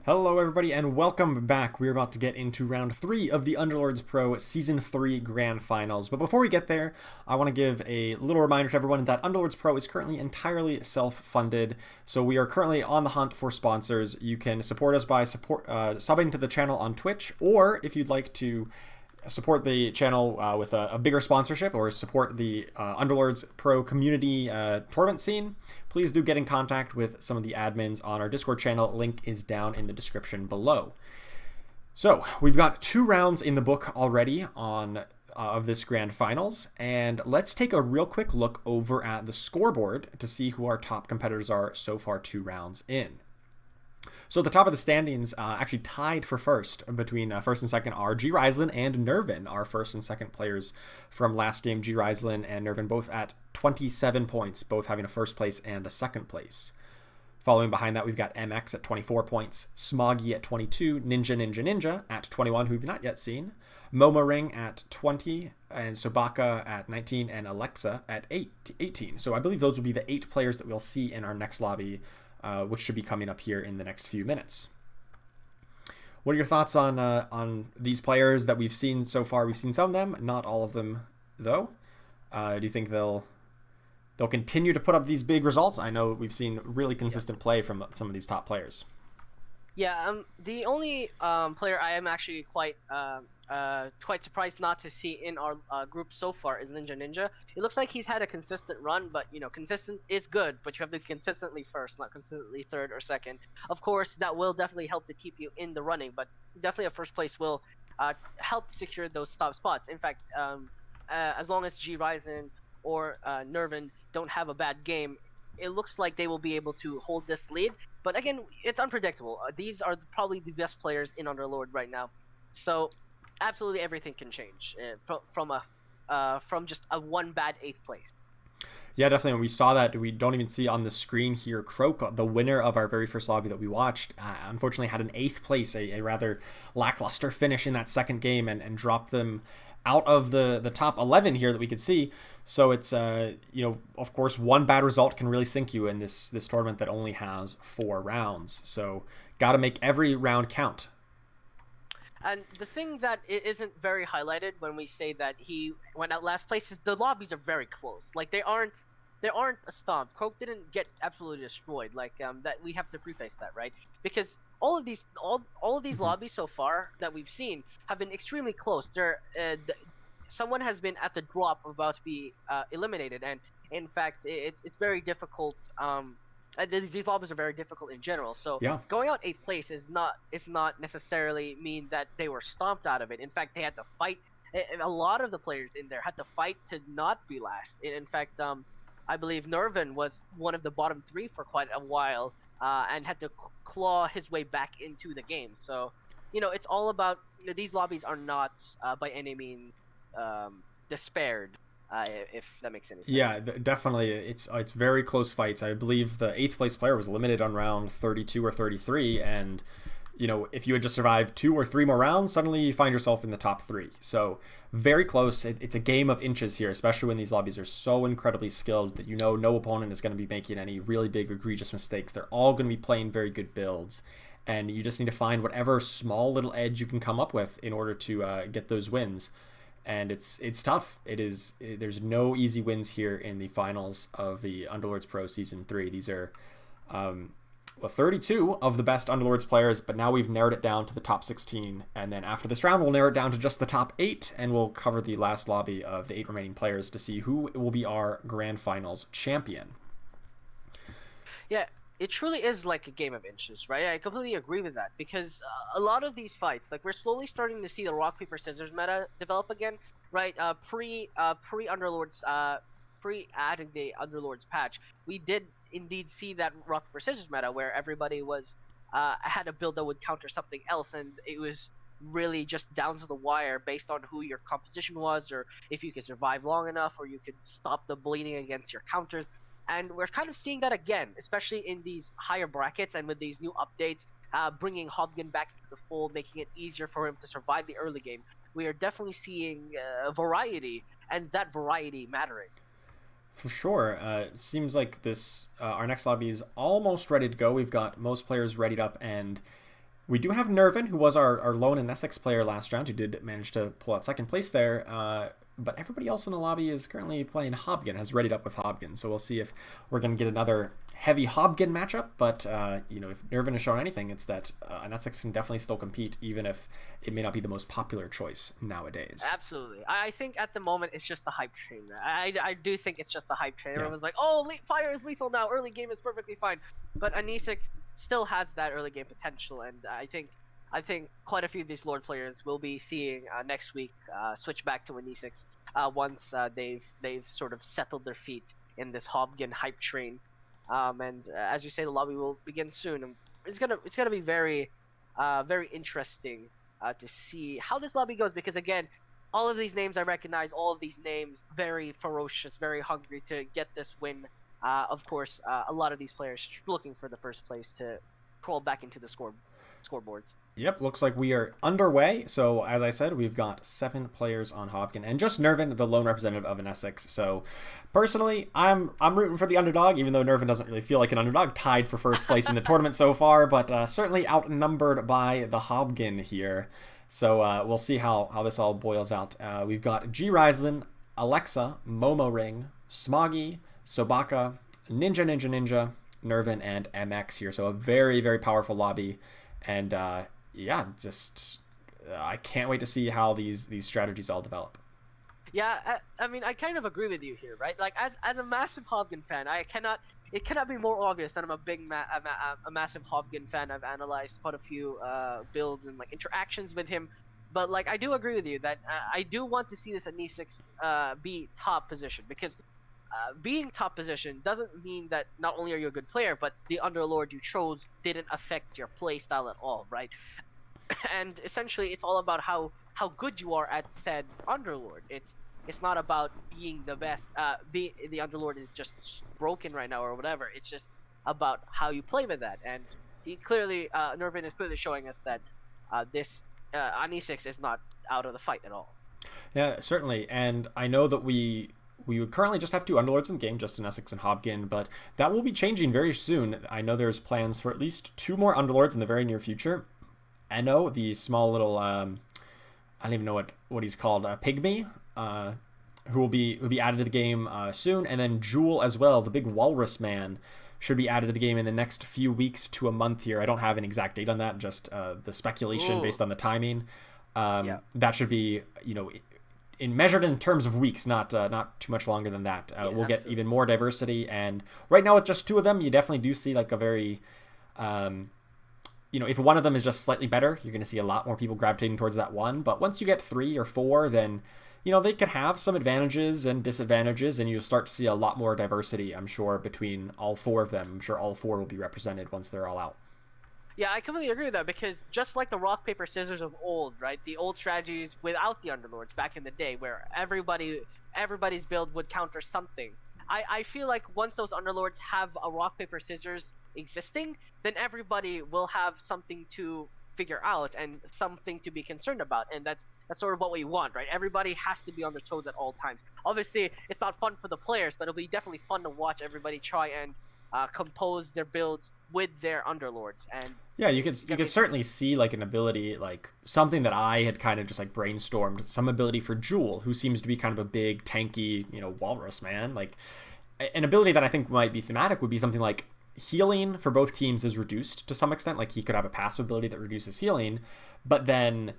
Hello everybody and welcome back. We're about to get into round 3 of the Underlords Pro Season 3 Grand Finals. But before we get there, I want to give a little reminder to everyone that Underlords Pro is currently entirely self-funded. So we are currently on the hunt for sponsors. You can support us by subbing to the channel on Twitch, or if you'd like to support the channel with a bigger sponsorship or support the Underlords Pro community tournament scene, please do get in contact with some of the admins on our Discord channel. Link is down in the description below. So we've got 2 rounds in the book already on of this grand finals, and let's take a real quick look over at the scoreboard to see who our top competitors are so far 2 rounds in. So at the top of the standings, actually tied for first between first and second are G. Ryslin and Nervin, our first and second players from last game. G. Ryslin and Nervin both at 27 points, both having a first place and a second place. Following behind that, we've got MX at 24 points, Smoggy at 22, Ninja at 21, who we've not yet seen, Momo Ring at 20, and Sobaka at 19, and Alexa at 18. So I believe those will be the 8 players that we'll see in our next lobby, which should be coming up here in the next few minutes. What are your thoughts on these players that we've seen so far? We've seen some of them, not all of them, though. Do you think they'll continue to put up these big results? I know we've seen really consistent play from some of these top players. Yeah, the only player I am actually quite surprised not to see in our group so far is Ninja. It looks like he's had a consistent run, but consistent is good, but you have to be consistently first, not consistently third or second. Of course, that will definitely help to keep you in the running, but definitely a first place will help secure those top spots. In fact, as long as G. Ryzen or Nervin don't have a bad game, it looks like they will be able to hold this lead. But again, it's unpredictable. These are probably the best players in Underlord right now, so absolutely everything can change from just a one bad 8th place. Yeah, definitely. We saw that. We don't even see on the screen here. Croak, the winner of our very first lobby that we watched, unfortunately had an 8th place, a rather lackluster finish in that second game, and dropped them out of the top 11 here that we could see. So it's of course, one bad result can really sink you in this tournament that only has 4 rounds. So got to make every round count. And the thing that isn't very highlighted when we say that he went out last place is the lobbies are very close. Like they aren't stomped. Croak didn't get absolutely destroyed. Like that we have to preface that, right? Because all of these lobbies so far that we've seen have been extremely close. Someone has been at the drop about to be eliminated, and in fact, it's very difficult. These lobbies are very difficult in general. So yeah, going out 8th place is not necessarily mean that they were stomped out of it. In fact, they had to fight. A lot of the players in there had to fight to not be last. In fact, I believe Nervin was one of the bottom 3 for quite a while, and had to claw his way back into the game. So, it's all about these lobbies are not by any means despaired. If that makes any sense. Yeah, definitely. It's very close fights. I believe the 8th place player was eliminated on round 32 or 33, and if you had just survived 2 or 3 more rounds, suddenly you find yourself in the top 3. So very close. It's a game of inches here, especially when these lobbies are so incredibly skilled that no opponent is going to be making any really big egregious mistakes. They're all going to be playing very good builds, and you just need to find whatever small little edge you can come up with in order to get those wins. And it's tough. There's no easy wins here in the finals of the Underlords Pro Season 3. These are 32 of the best Underlords players, but now we've narrowed it down to the top 16. And then after this round, we'll narrow it down to just the top 8, and we'll cover the last lobby of the 8 remaining players to see who will be our Grand Finals champion. Yeah, it truly is like a game of inches, right? I completely agree with that, because a lot of these fights, like we're slowly starting to see the rock paper scissors meta develop again, right? Pre Underlords, pre adding the Underlords patch, we did indeed see that rock paper scissors meta where everybody was had a build that would counter something else, and it was really just down to the wire based on who your composition was, or if you could survive long enough, or you could stop the bleeding against your counters. And we're kind of seeing that again, especially in these higher brackets and with these new updates, bringing Hobgen back into the fold, making it easier for him to survive the early game. We are definitely seeing variety, and that variety mattering. For sure. Seems like this our next lobby is almost ready to go. We've got most players readied up, and we do have Nervin, who was our lone and Essex player last round, who did manage to pull out second place there. But everybody else in the lobby is currently playing Hobgen, has readied up with Hobgen. So we'll see if we're going to get another heavy Hobgen matchup. But, if Nervin has shown anything, it's that an Essex can definitely still compete, even if it may not be the most popular choice nowadays. Absolutely. I think at the moment it's just the hype train. I do think it's just the hype train. Yeah. Everyone's like, oh, fire is lethal now. Early game is perfectly fine. But Anisix still has that early game potential, and I think quite a few of these Lord players will be seeing next week switch back to Anisix once they've sort of settled their feet in this Hobgen hype train. And as you say, the lobby will begin soon. And it's gonna be very interesting to see how this lobby goes, because again, all of these names I recognize, all of these names very ferocious, very hungry to get this win. Of course, a lot of these players looking for the first place to crawl back into the scoreboards. Yep, looks like we are underway. So, as I said, we've got 7 players on Hobgen, and just Nervin, the lone representative of an Essex. So, personally, I'm rooting for the underdog, even though Nervin doesn't really feel like an underdog, tied for first place in the tournament so far, but certainly outnumbered by the Hobgen here. So, we'll see how this all boils out. We've got G. Ryslin, Alexa, Momo Ring, Smoggy, Sobaka, Ninja, Nervin, and MX here. So, a very, very powerful lobby. And, I can't wait to see how these strategies all develop. Yeah, I mean, I kind of agree with you here, right? Like, as a massive Hobgen fan, it cannot be more obvious that I'm a massive Hobgen fan. I've analyzed quite a few builds and like interactions with him, but like I do agree with you that I do want to see this Anisix be top position, because being top position doesn't mean that not only are you a good player, but the Underlord you chose didn't affect your play style at all, right? And essentially, it's all about how good you are at said Underlord. It's not about being the best. The Underlord is just broken right now or whatever. It's just about how you play with that. And he clearly, Nervin is clearly showing us that this Anisix is not out of the fight at all. Yeah, certainly. And I know that we would currently just have 2 Underlords in the game, just in Essex and Hobgen, but that will be changing very soon. I know there's plans for at least 2 more Underlords in the very near future. Enno, the small little, I don't even know what he's called, Pygmy, who will be added to the game soon, and then Jewel as well, the big walrus man, should be added to the game in the next few weeks to a month here. I don't have an exact date on that, just the speculation based on the timing. That should be, measured in terms of weeks, not too much longer than that. We'll get even more diversity, and right now with just 2 of them, you definitely do see like a very, if one of them is just slightly better, you're going to see a lot more people gravitating towards that one. But once you get 3 or 4, then they could have some advantages and disadvantages, and you'll start to see a lot more diversity, I'm sure, between all 4 of them. I'm sure all 4 will be represented once they're all out. Yeah, I completely agree with that, because just like the rock, paper, scissors of old, right? The old strategies without the Underlords back in the day, where everybody's build would counter something. I feel like once those Underlords have a rock, paper, scissors existing, then everybody will have something to figure out and something to be concerned about, and that's sort of what we want, right? Everybody has to be on their toes at all times. Obviously, it's not fun for the players, but it'll be definitely fun to watch everybody try and compose their builds with their Underlords. And yeah, you could certainly see like an ability, like something that I had kind of just like brainstormed, some ability for Jewel, who seems to be kind of a big tanky, walrus man. Like an ability that I think might be thematic would be something like healing for both teams is reduced to some extent. Like he could have a passive ability that reduces healing, but then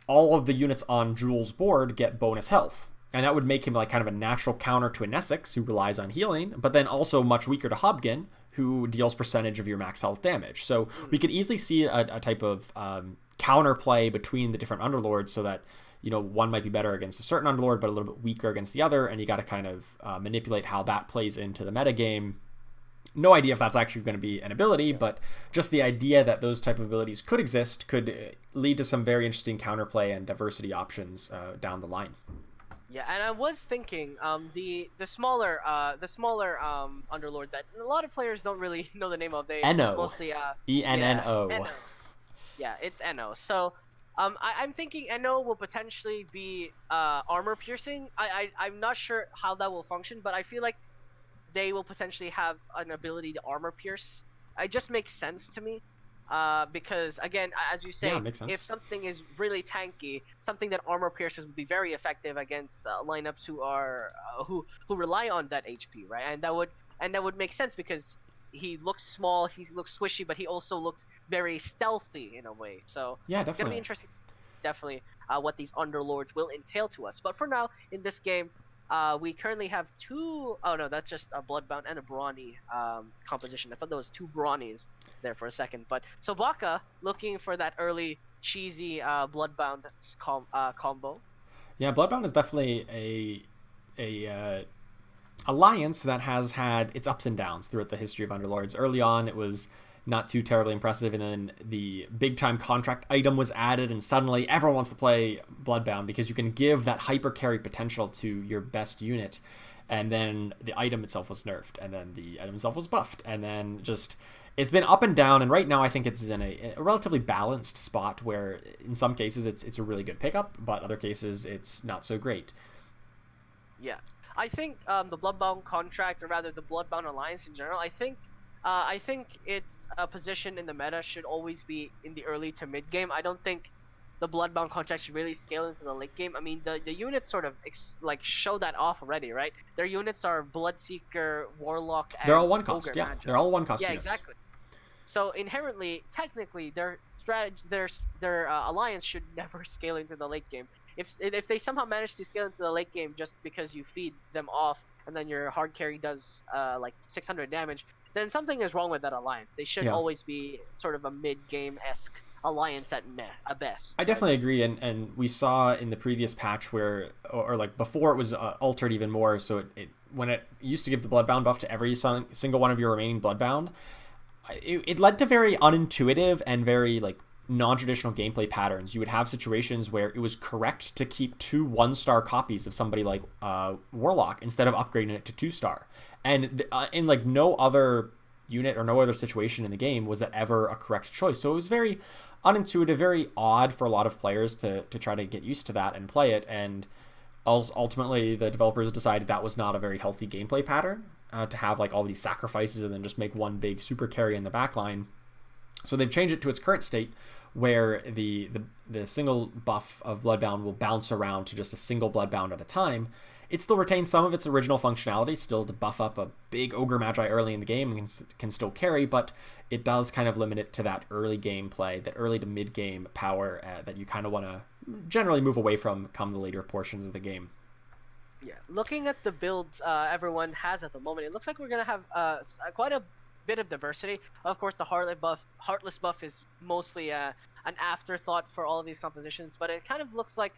all of the units on Jewel's board get bonus health. And that would make him like kind of a natural counter to an Essex, who relies on healing, but then also much weaker to Hobgen, who deals percentage of your max health damage. So we could easily see a type of counterplay between the different Underlords, so that one might be better against a certain Underlord, but a little bit weaker against the other, and you got to kind of manipulate how that plays into the metagame. No idea if that's actually going to be an ability, but just the idea that those type of abilities could exist could lead to some very interesting counterplay and diversity options down the line. Yeah, and I was thinking, the smaller Underlord that a lot of players don't really know the name of. They Enno. Mostly Enno. Enno. Yeah, it's Enno. So, I'm thinking Enno will potentially be armor piercing. I'm not sure how that will function, but I feel like they will potentially have an ability to armor pierce. It just makes sense to me. Because again, as you Yeah, say, makes if sense. something is really tanky, something that armor pierces would be very effective against lineups who are who rely on that HP, right? And that would make sense because he looks small, he looks squishy, but he also looks very stealthy in a way. So Yeah, it's gonna be definitely. interesting, definitely, what these underlords will entail to us. But for now, in this game, we currently have two oh no, that's just a Bloodbound and a Brawny composition. I thought there was two Brawnies there for a second. But Sobaka looking for that early cheesy Bloodbound combo. Yeah, Bloodbound is definitely a alliance that has had its ups and downs throughout the history of Underlords. Early on, it was not too terribly impressive, and then the big time contract item was added, and suddenly everyone wants to play Bloodbound because you can give that hyper carry potential to your best unit, and then the item itself was nerfed, and then the item itself was buffed, and then just it's been up and down. And right now, I think it's in a relatively balanced spot where, in some cases, it's a really good pickup, but other cases, it's not so great. Yeah, I think the Bloodbound contract, or rather the Bloodbound alliance in general, I think its position in the meta should always be in the early to mid game. I don't think the Bloodbound contract should really scale into the late game. I mean, the units sort of like show that off already, right? Their units are Bloodseeker, Warlock, They're all and one cost. Ogre Yeah, Magi. they're all one cost Yeah, units. exactly. So inherently, technically, their strategy, their alliance should never scale into the late game. If they somehow manage to scale into the late game just because you feed them off and then your hard carry does like 600 damage, then something is wrong with that alliance. They should Yeah. always be sort of a mid game esque alliance at best, I right? definitely agree, and we saw in the previous patch where, or like before it was altered even more. So it when it used to give the Bloodbound buff to every single one of your remaining Bloodbound, it led to very unintuitive and very like non-traditional gameplay patterns. You would have situations where it was correct to keep two one-star copies of somebody like Warlock instead of upgrading it to two-star, and in like no other unit or no other situation in the game was that ever a correct choice. So it was very unintuitive, very odd for a lot of players to try to get used to that and play it. And ultimately, the developers decided that was not a very healthy gameplay pattern, to have like all these sacrifices and then just make one big super carry in the backline. So they've changed it to its current state, where the single buff of Bloodbound will bounce around to just a single Bloodbound at a time. It still retains some of its original functionality, still to buff up a big Ogre Magi early in the game and can still carry, but it does kind of limit it to that early game play, that early to mid game power that you kind of want to generally move away from come the later portions of the game. Yeah, looking at the builds everyone has at the moment, it looks like we're gonna have quite a bit of diversity. Of course, the Heartless buff is mostly an afterthought for all of these compositions, but it kind of looks like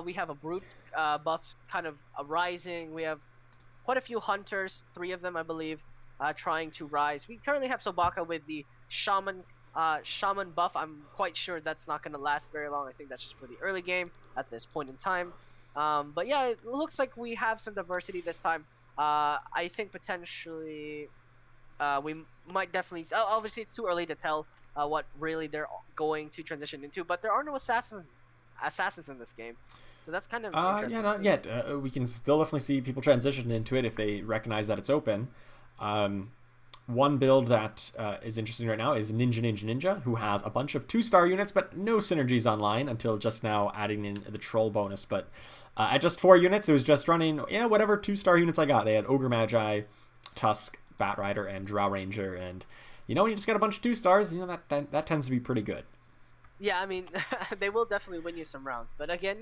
we have a Brute buff kind of rising. We have quite a few Hunters, three of them, I believe, trying to rise. We currently have Sobaka with the Shaman buff. I'm quite sure that's not going to last very long. I think that's just for the early game at this point in time. But yeah, it looks like we have some diversity this time. I think potentially we might definitely. Obviously, it's too early to tell what really they're going to transition into, but there are no assassins in this game, so that's kind of Yeah, interesting to not see. yet. We can still definitely see people transition into it if they recognize that it's open. Um, One build that is interesting right now is Ninja, who has a bunch of two-star units, but no synergies online until just now adding in the troll bonus. But at just 4 units, it was just running, yeah, whatever two-star units I got. They had Ogre Magi, Tusk, Bat Rider, and Drow Ranger. And, when you just got a bunch of 2 stars, that tends to be pretty good. Yeah, I mean, they will definitely win you some rounds. But again,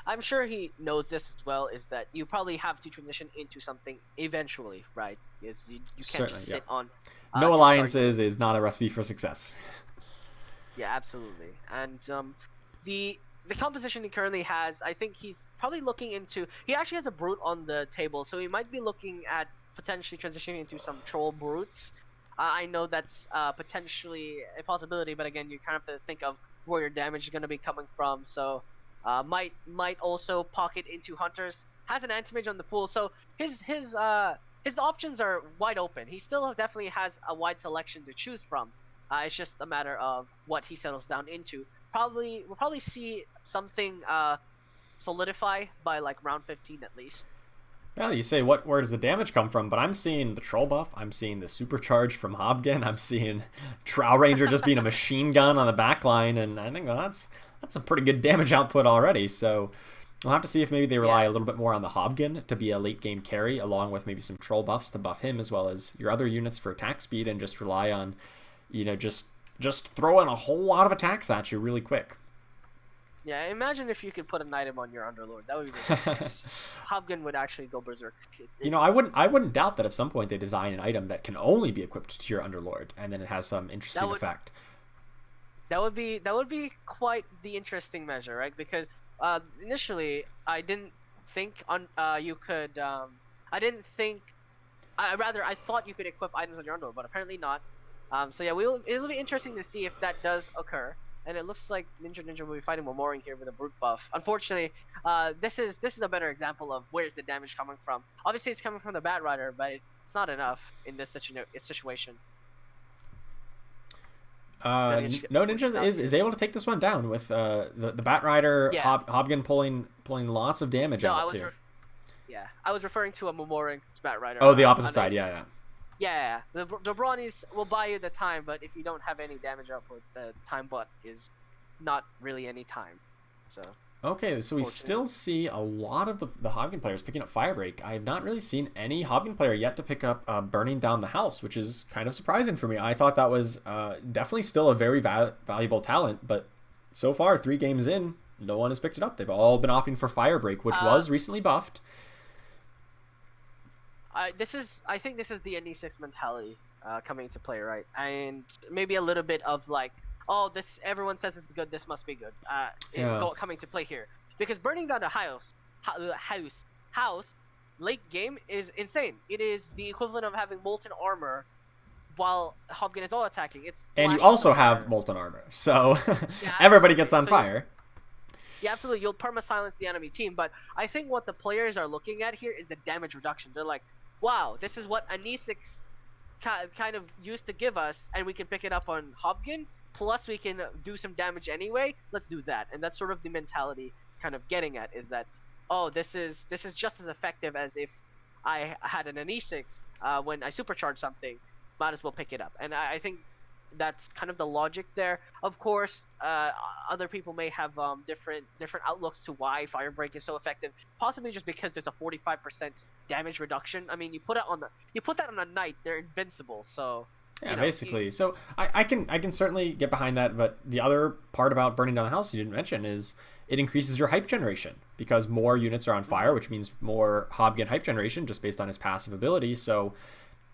I'm sure he knows this as well, is that you probably have to transition into something eventually, right? Because you can't Certainly, just yeah. sit on No two-star units. alliances is not a recipe for success. Yeah, absolutely. And the composition he currently has, I think he's probably looking into. He actually has a brute on the table, so he might be looking at potentially transitioning into some troll brutes. I know that's potentially a possibility, but again, you kind of have to think of where your damage is going to be coming from. So might also pocket into hunters. Has an anti-mage on the pool, so his options are wide open. He still definitely has a wide selection to choose from. It's just a matter of what he settles down into. We'll probably see something solidify by like round 15 at least. Well, you say, where does the damage come from? But I'm seeing the troll buff. I'm seeing the supercharge from Hobgen. I'm seeing Trow Ranger just being a machine gun on the back line. And I think, well, that's a pretty good damage output already. So we'll have to see if maybe they rely a little bit more on the Hobgen to be a late game carry, along with maybe some troll buffs to buff him, as well as your other units for attack speed, and just rely on, just throwing a whole lot of attacks at you really quick. Yeah, imagine if you could put an item on your Underlord. That would be really nice. Hobgun would actually go berserk. I wouldn't doubt that at some point they design an item that can only be equipped to your Underlord, and then it has some interesting effect. That would be quite the interesting measure, right? Because initially I didn't think you could. I didn't think. I thought you could equip items on your Underlord, but apparently not. So yeah, it'll be interesting to see if that does occur. And it looks like Ninja will be fighting Momoring here with a brute buff. Unfortunately, this is a better example of where's the damage coming from. Obviously, it's coming from the Bat Rider, but it's not enough in this situation. No, Ninja is able to take this one down with the Bat Rider, Hobgen pulling lots of damage out too. I was referring to a Momoring Bat Rider. Oh, the opposite side, yeah. Yeah, the Brawnies will buy you the time, but if you don't have any damage output, the time bot is not really any time. So okay, so we still see a lot of the Hobgen players picking up Firebreak. I have not really seen any Hobgen player yet to pick up Burning Down the House, which is kind of surprising for me. I thought that was definitely still a very valuable talent, but so far, 3 games in, no one has picked it up. They've all been opting for Firebreak, which was recently buffed. I think this is the NE6 mentality coming into play, right? And maybe a little bit of like, oh, this everyone says it's good, this must be good. Coming to play here, because burning down the house, late game is insane. It is the equivalent of having molten armor, while Hobgen is all attacking. And you also have molten armor, so everybody gets on fire. Yeah, absolutely. You'll perma-silence the enemy team, but I think what the players are looking at here is the damage reduction. They're like, wow, this is what Anisix kind of used to give us, and we can pick it up on Hobgen, plus we can do some damage anyway. Let's do that. And that's sort of the mentality kind of getting at, is that, oh, this is just as effective as if I had an Anisix when I supercharge something. Might as well pick it up. And I think that's kind of the logic there. Of course, other people may have different outlooks to why Firebreak is so effective. Possibly just because there's a 45% damage reduction. I mean, you put that on a knight, they're invincible. So yeah, basically. So I can certainly get behind that. But the other part about burning down the house you didn't mention is it increases your hype generation, because more units are on fire, which means more Hobgen hype generation just based on his passive ability. So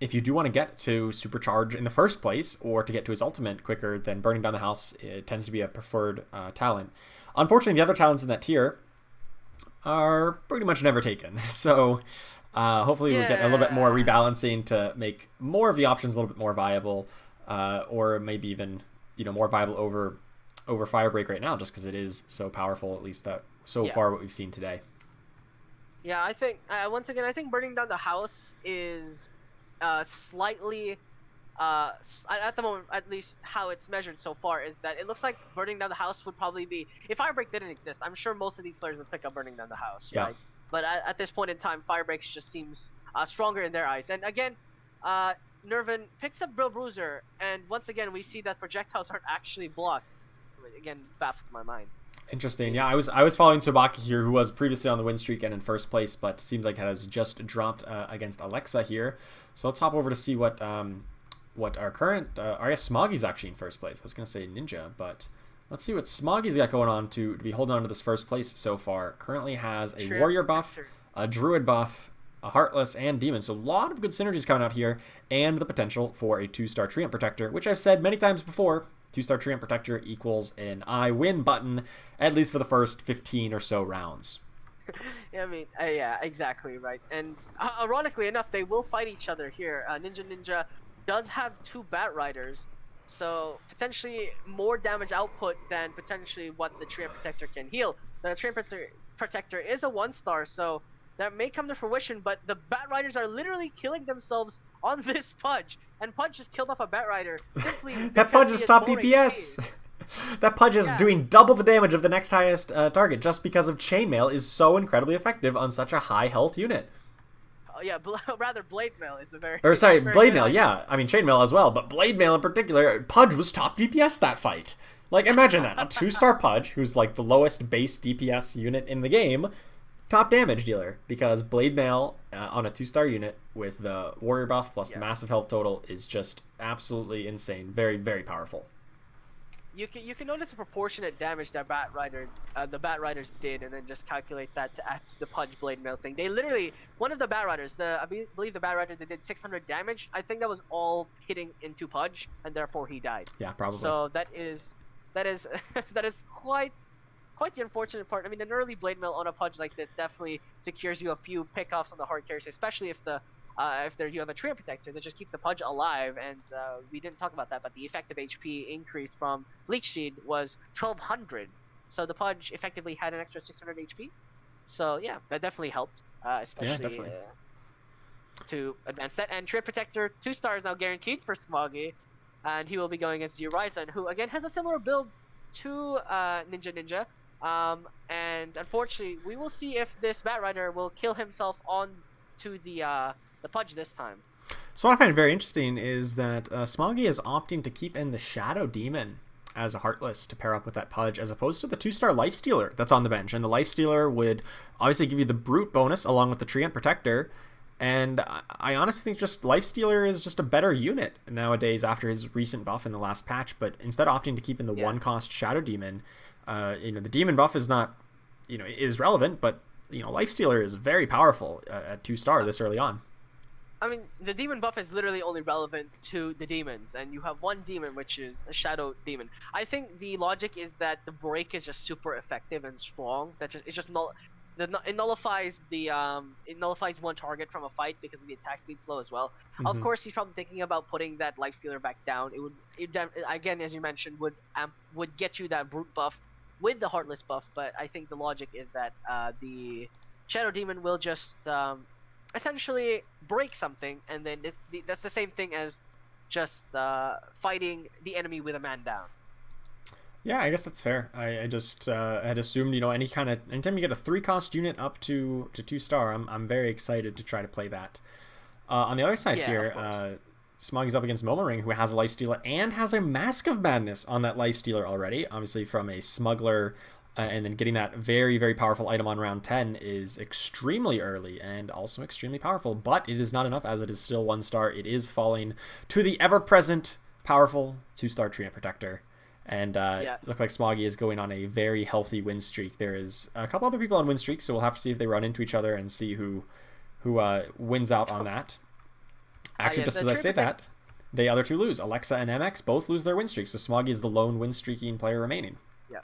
if you do want to get to supercharge in the first place, or to get to his ultimate quicker, then burning down the house, it tends to be a preferred talent. Unfortunately, the other talents in that tier are pretty much never taken. So hopefully we'll get a little bit more rebalancing to make more of the options a little bit more viable, or maybe even more viable over Firebreak right now, just because it is so powerful, at least far what we've seen today. Yeah, I think once again, I think burning down the house is slightly at the moment, at least how it's measured so far, is that it looks like burning down the house would probably be, if Firebreak didn't exist, I'm sure most of these players would pick up burning down the house, right? But at this point in time, Firebreak just seems stronger in their eyes. And again, Nervin picks up Brill Bruiser, and once again we see that projectiles aren't actually blocked. Again, baffled my mind. Interesting. Yeah, I was following Tsubaki here, who was previously on the win streak and in first place, but seems like it has just dropped against Alexa here. So let's hop over to see what our current. I guess Smoggy's actually in first place. I was gonna say Ninja, but let's see what Smoggy's got going on to be holding on to this first place so far. Currently has a warrior buff, a druid buff, a heartless, and demon. So a lot of good synergies coming out here, and the potential for a 2-star Treant Protector, which I've said many times before. 2-star Treant Protector equals an I win button, at least for the first 15 or so rounds. Yeah, I mean, yeah, exactly, right. And ironically enough, they will fight each other here. Ninja does have 2 Bat Riders, so potentially more damage output than potentially what the Treant Protector can heal. The Treant Protector is a 1-star, so that may come to fruition, but the Bat Riders are literally killing themselves on this Pudge, and Pudge just killed off a Bat Rider simply that Pudge is top DPS. That Pudge is doing double the damage of the next highest target just because of Chainmail is so incredibly effective on such a high health unit. yeah, rather Blade Mail is a very Or sorry, very Blade good Mail, item. yeah. I mean, Chainmail as well, but Blade Mail in particular, Pudge was top DPS that fight. Like, imagine that. A 2-star Pudge, who's like the lowest base DPS unit in the game, top damage dealer. Because Blade Mail on a 2-star unit with the warrior buff plus the Yeah. massive health total is just absolutely insane. Very, very powerful. You can notice the proportionate damage that the Bat Riders did, and then just calculate that to add to the Pudge Blade Mail thing. They literally, one of the Bat Riders, believe the Bat Rider, they did 600 damage. I think that was all hitting into Pudge, and therefore he died. Yeah, probably. So that is that is quite the unfortunate part. I mean, an early Blade Mail on a Pudge like this definitely secures you a few pickoffs on the hard carries, especially if you have a Trio Protector that just keeps the Pudge alive, and we didn't talk about that, but the effective HP increase from Leech Seed was 1200, so the Pudge effectively had an extra 600 HP. So yeah, that definitely helped, especially to advance that. And Trio Protector 2 stars now guaranteed for Smoggy, and he will be going against Urizen, who again has a similar build to Ninja. And unfortunately, we will see if this Bat Rider will kill himself on to the Pudge this time. So what I find very interesting is that Smoggy is opting to keep in the Shadow Demon as a Heartless to pair up with that Pudge, as opposed to the 2-star Lifestealer that's on the bench. And the Lifestealer would obviously give you the Brute bonus along with the Treant Protector. And I honestly think just Lifestealer is just a better unit nowadays after his recent buff in the last patch. But instead of opting to keep in the 1-cost Shadow Demon, the Demon buff is not, is relevant, but Lifestealer is very powerful at 2-star this early on. I mean, the demon buff is literally only relevant to the demons, and you have one demon, which is a Shadow Demon. I think the logic is that the break is just super effective and strong. It nullifies one target from a fight because of the attack speed slow as well. Mm-hmm. Of course, he's probably thinking about putting that Lifestealer back down. Again, as you mentioned, would get you that Brute buff with the Heartless buff. But I think the logic is that the Shadow Demon will just essentially break something, and then that's the same thing as just fighting the enemy with a man down. Yeah, I guess that's fair. I just had assumed, anytime you get a 3-cost unit up to 2-star, I'm very excited to try to play that. On the other side here, Smoggy's up against Momoring, who has a Lifestealer and has a Mask of Madness on that Lifestealer already, obviously from a Smuggler. And then getting that very, very powerful item on round 10 is extremely early and also extremely powerful. But it is not enough, as it is still 1-star. It is falling to the ever-present, powerful 2-star Treant Protector. And look like Smoggy is going on a very healthy win streak. There is a couple other people on win streaks, so we'll have to see if they run into each other and see who wins out on that. Actually, just as I say that, the other two lose. Alexa and MX both lose their win streaks, so Smoggy is the lone win-streaking player remaining. Yeah.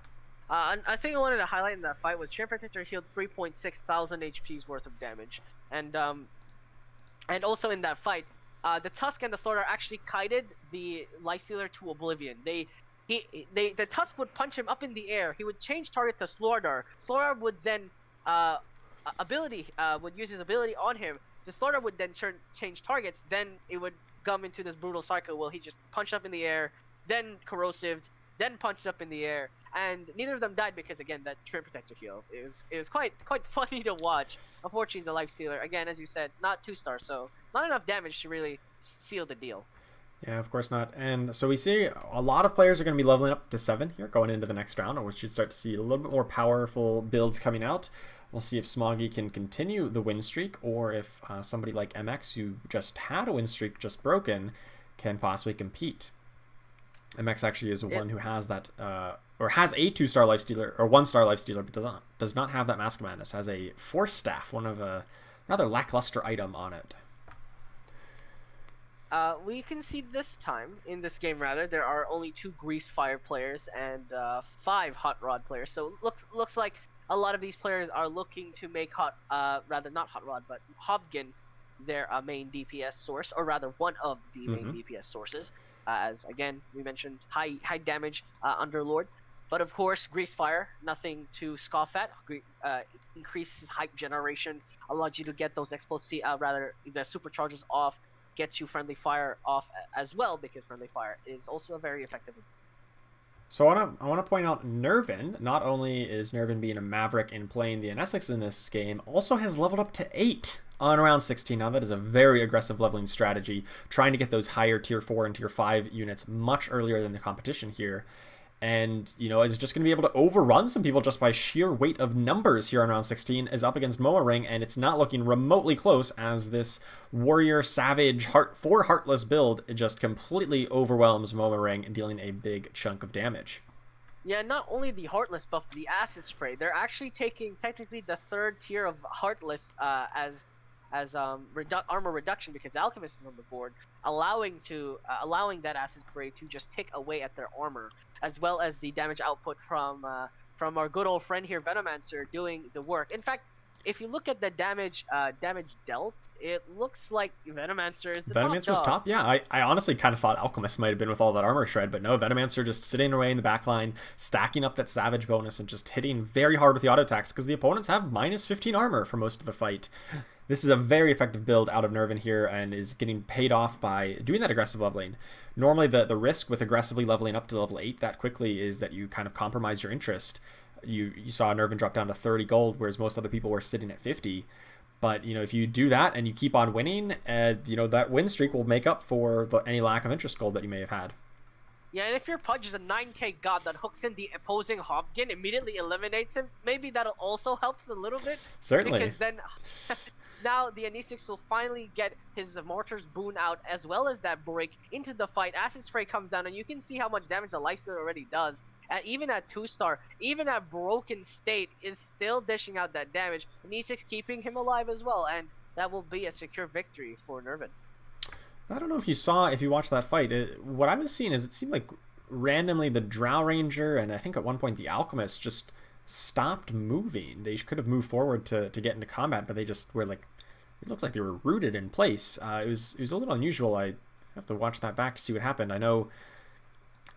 I think I wanted to highlight in that fight was Treant Protector healed 3.6 thousand HP's worth of damage, and also in that fight, the Tusk and the Slaughter actually kited the Lifestealer to oblivion. The Tusk would punch him up in the air. He would change target to Slaughter. Slaughter would then would use his ability on him. The Slaughter would then change targets. Then it would come into this brutal cycle where he just punched up in the air, then corrosived, then punched up in the air, and neither of them died because, again, that Treant Protector heal. It was quite funny to watch. Unfortunately, the Lifestealer, again, as you said, not 2-star, so not enough damage to really seal the deal. Yeah, of course not. And so we see a lot of players are going to be leveling up to 7 here going into the next round, and we should start to see a little bit more powerful builds coming out. We'll see if Smoggy can continue the win streak, or if somebody like MX, who just had a win streak just broken, can possibly compete. MX actually is one who has that, or has a 2-star Lifestealer, or 1-star Lifestealer, but does not have that Mask of Madness. Has a Force Staff, one of a rather lackluster item on it. We can see this time, in this game rather, there are only 2 Grease Fire players and 5 Hot Rod players. So looks like a lot of these players are looking to make not Hot Rod, but Hobgin their main DPS source, or rather one of the main DPS sources. As again, we mentioned high damage Underlord. But of course, Grease Fire, nothing to scoff at. Increases hype generation, allows you to get those the supercharges off, gets you Friendly Fire off as well, because Friendly Fire is also a very effective. So I want to point out Nervin, not only is Nervin being a Maverick and playing the NSX in this game, also has leveled up to 8 on round 16. Now that is a very aggressive leveling strategy, trying to get those higher tier 4 and tier 5 units much earlier than the competition here. And, you know, is just going to be able to overrun some people just by sheer weight of numbers here on round 16, is up against Moa Ring, and it's not looking remotely close as this Warrior Savage 4 Heartless build just completely overwhelms Moa Ring and dealing a big chunk of damage. Yeah, not only the Heartless buff, the Acid Spray, they're actually taking technically the third tier of Heartless as armor reduction because Alchemist is on the board, allowing that Acid Spray to just tick away at their armor, as well as the damage output from our good old friend here, Venomancer, doing the work. In fact, if you look at the damage dealt, it looks like Venomancer is the Venomancer was top. Yeah, I honestly kind of thought Alchemist might have been with all that armor shred, but no, Venomancer just sitting away in the back line, stacking up that Savage bonus and just hitting very hard with the auto attacks because the opponents have minus 15 armor for most of the fight. This is a very effective build out of Nervin here and is getting paid off by doing that aggressive leveling. Normally the risk with aggressively leveling up to level 8 that quickly is that you kind of compromise your interest. You saw Nervin drop down to 30 gold, whereas most other people were sitting at 50. But, you know, if you do that and you keep on winning, you know, that win streak will make up for any lack of interest gold that you may have had. Yeah, and if your Pudge is a 9k god that hooks in the opposing Hobgin, immediately eliminates him, maybe that'll also helps a little bit. Certainly. Because then now the Anesix will finally get his Mortar's boon out as well as that break into the fight. Acid Spray comes down and you can see how much damage the Lifesteal already does. Even at 2-star, even at broken state, is still dishing out that damage. Anesix keeping him alive as well, and that will be a secure victory for Nervin. I don't know if you watched that fight. What I was seeing is it seemed like randomly the Drow Ranger and I think at one point the Alchemist just stopped moving. They could have moved forward to get into combat, but they just were like, it looked like they were rooted in place. It was a little unusual. I have to watch that back to see what happened. I know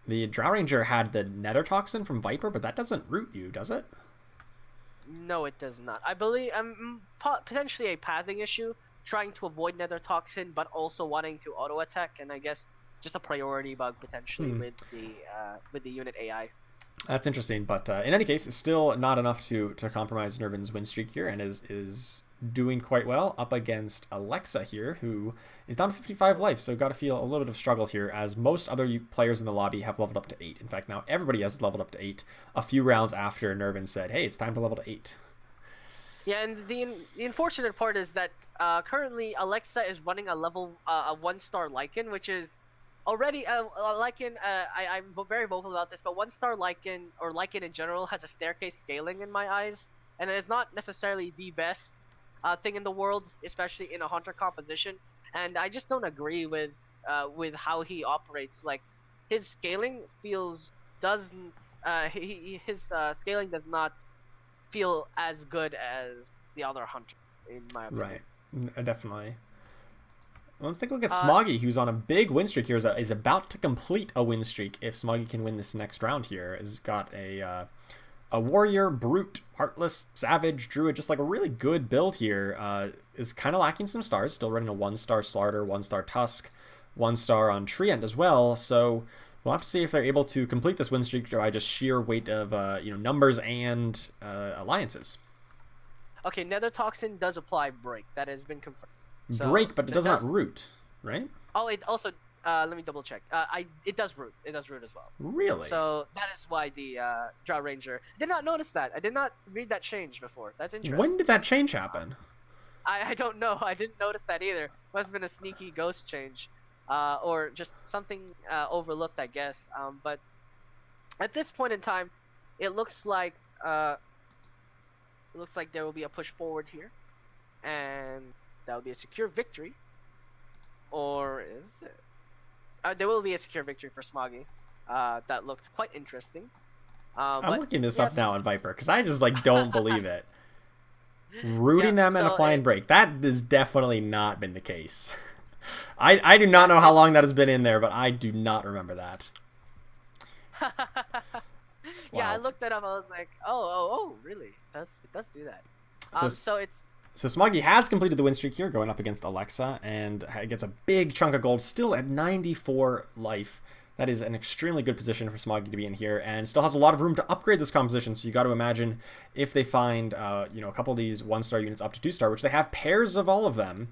the Drow Ranger had the Nether Toxin from Viper, but that doesn't root you, does it? No, it does not. I believe potentially a pathing issue, trying to avoid Nether Toxin, but also wanting to auto attack, and I guess just a priority bug potentially with the unit AI. That's interesting, but in any case, it's still not enough to compromise Nervin's win streak here, and is doing quite well up against Alexa here, who is down to 55 life, so got to feel a little bit of struggle here, as most other players in the lobby have leveled up to 8. In fact, now everybody has leveled up to 8 a few rounds after Nervin said, hey, it's time to level to 8. Yeah, and the unfortunate part is that currently Alexa is running a 1-star Lycan, which is already Lycan. I'm very vocal about this, but 1-star Lycan or Lycan in general has a staircase scaling in my eyes, and it is not necessarily the best thing in the world, especially in a hunter composition. And I just don't agree with how he operates. Like his scaling his scaling does not feel as good as the other hunter, in my opinion. Right, definitely. Let's take a look at Smoggy, who's on a big win streak here, is about to complete a win streak if Smoggy can win this next round here. Has got a Warrior, Brute, Heartless, Savage, Druid, just like a really good build here. Is kind of lacking some stars, still running a 1-star Slarder, 1-star Tusk, 1-star on Treant as well, so we'll have to see if they're able to complete this win streak by just sheer weight of numbers and alliances. Okay, Nether Toxin does apply break. That has been confirmed. So break, but it does not root, right? Oh, it also let me double check. It does root. It does root as well. Really? So that is why the Drow Ranger did not notice that. I did not read that change before. That's interesting. When did that change happen? I don't know. I didn't notice that either. Must have been a sneaky ghost change, or just something overlooked, I guess. But at this point in time, it looks like there will be a push forward here, and that will be a secure victory. Or is it? There will be a secure victory for Smoggy. That looked quite interesting. I'm looking this up now on Viper because I just don't believe it. Rooting them and applying break. That has definitely not been the case. I do not know how long that has been in there, but I do not remember that. Yeah, wow. I looked that up. I was like, oh, really? It does do that. So Smoggy has completed the win streak here, going up against Alexa, and gets a big chunk of gold, still at 94 life. That is an extremely good position for Smoggy to be in here, and still has a lot of room to upgrade this composition. So you got to imagine if they find, you know, a couple of these 1-star units up to 2-star, which they have pairs of all of them,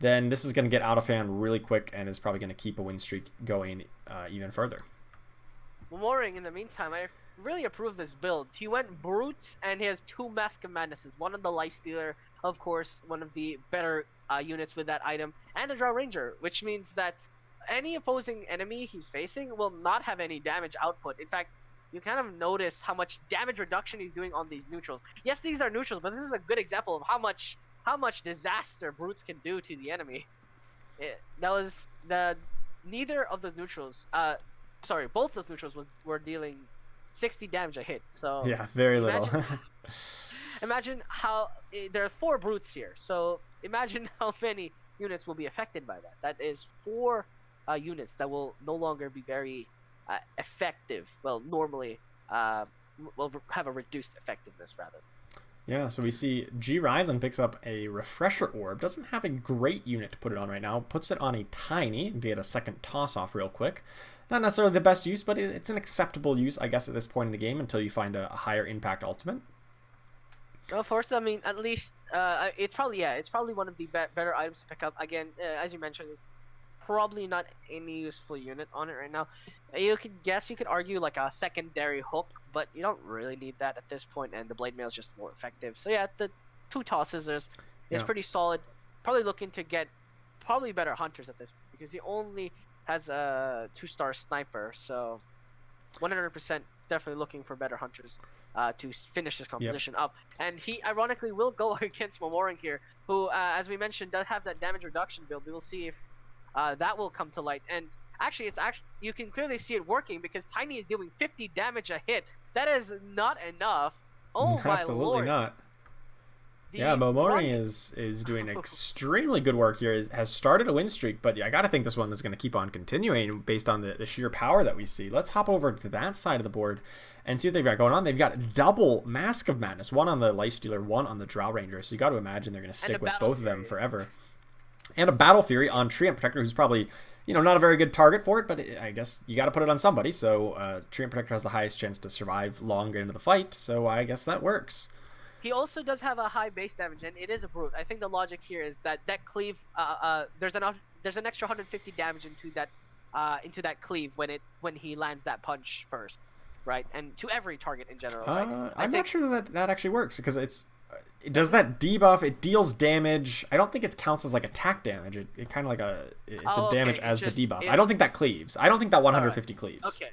then this is going to get out of hand really quick and is probably going to keep a win streak going even further. Mooring, in the meantime, I really approve this build. He went Brutes, and he has 2 Mask of Madnesses. One on the Lifestealer, of course, one of the better units with that item, and a Drow Ranger, which means that any opposing enemy he's facing will not have any damage output. In fact, you kind of notice how much damage reduction he's doing on these neutrals. Yes, these are neutrals, but this is a good example of how much disaster Brutes can do to the enemy. Neither of those neutrals, both those neutrals were dealing 60 damage a hit. So yeah, very little. Imagine how there are 4 Brutes here. So imagine how many units will be affected by that. That is 4 units that will no longer be very effective. Well, normally will have a reduced effectiveness rather. Yeah, so we see G Ryzen picks up a Refresher Orb. Doesn't have a great unit to put it on right now. Puts it on a Tiny to get a second toss off real quick. Not necessarily the best use, but it's an acceptable use, I guess, at this point in the game until you find a higher impact ultimate. Of course, I mean, at least it's probably one of the better items to pick up. Again, as you mentioned, it's probably not any useful unit on it right now. You could argue like a secondary hook, but you don't really need that at this point, and the Blade Mail is just more effective. So yeah, the 2 tosses is pretty solid. Probably looking to get better hunters at this point, because he only has a 2-star sniper, so 100% definitely looking for better hunters to finish this composition up. And he ironically will go against Momoring here, who, as we mentioned, does have that damage reduction build. We will see if that will come to light. And actually, you can clearly see it working, because Tiny is doing 50 damage a hit. That is not enough. Oh my lord! Absolutely not. Yeah, Momoring is doing extremely good work here. Has started a win streak, but I got to think this one is going to keep on continuing based on the sheer power that we see. Let's hop over to that side of the board and see what they've got going on. They've got double Mask of Madness, one on the Lifestealer, one on the Drow Ranger. So you got to imagine they're going to stick with both of them forever. And a Battle Fury on Treant Protector, who's probably, not a very good target for it, but I guess you got to put it on somebody. So Treant Protector has the highest chance to survive longer into the fight, so I guess that works. He also does have a high base damage, and it is a Brute. I think the logic here is that cleave, there's an extra 150 damage into that cleave when he lands that punch first, right? And to every target in general. Right? I'm not sure that actually works, because it does that debuff. It deals damage. I don't think it counts as like attack damage. It kind of like it's a damage as the debuff. I don't think that cleaves. I don't think that 150 cleaves. Okay.